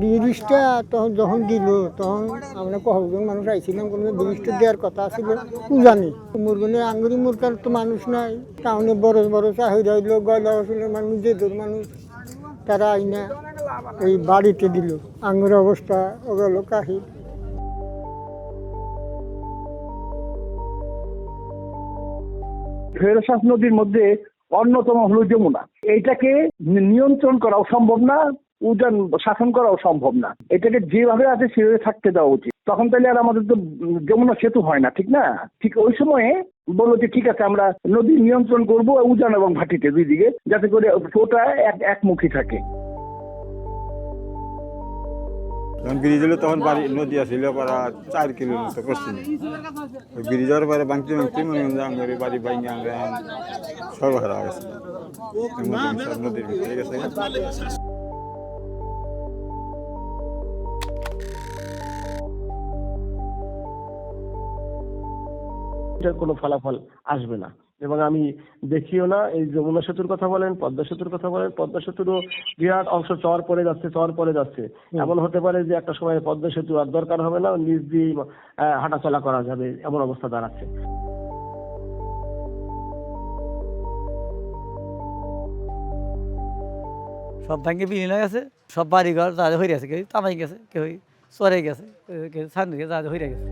ব্রিজটা তখন যখন দিল তখন আমরা কয়েকজন মানুষ আইছিলাম, কোনো ব্রিজটা দেওয়ার কথা ছিল জানি মুরগনে আঙ্গুরি মুরগার তো মানুষ নাই, টাউনে বড় বড় চাহিদা হইলো, গয়লা আসলের মানুষ, যে দূর মানুষ তারা আইনা এই বাড়িতে দিল। আঙ্গুর অবস্থা ওগুলো কাহিল। ফেরসাস নদীর মধ্যে অন্যতম হলো যমুনা। এইটাকে নিয়ন্ত্রণ করাও সম্ভব না, উজান শাসন করাও সম্ভব না। এটাকে যেভাবে আছে সেভাবে থাকতে দেওয়া উচিত। তখন তাহলে আর আমাদের তো যমুনা সেতু হয় না, ঠিক না? ঠিক ওই সময়ে বললো যে ঠিক আছে, আমরা নদী নিয়ন্ত্রণ করব উজান এবং ভাটিতে দুই দিকে, যাতে করে ফ্লোটা একমুখী থাকে। যখন ব্রিজ হলো তখন বাড়ি নদী আসছিল প্রায় 4 কিলোর মতো পশ্চিম। ওই ব্রিজ হওয়ার পরে বাংতি মনে করে বাড়ি ভাঙে আমরা সর্বহারা গেছে, সব নদীর ভিতরে গেছে। এটার কোনো ফলাফল আসবে না এবং আমি দেখিও না। এই যমুনা সেতুর কথা বলেন, পদ্মা সেতুর কথা বলেন, পদ্মা সেতুরও বিরাট অংশ চর পড়ে যাচ্ছে। এমন হতে পারে যে একটা সময় পদ্মা সেতু আর দরকার হবে না, নিচ দিয়ে হাঁটাচলা করা যাবে, এমন অবস্থা দাঁড়াচ্ছে। সব ভাঙ্গে বিলীন হয়ে গেছে, সব বাড়িঘর তাদের হয়ে গেছে, কেউ তামাই গেছে, কেউ চরে গেছে, কেউ ছান গেছে, তাদের হয়ে গেছে।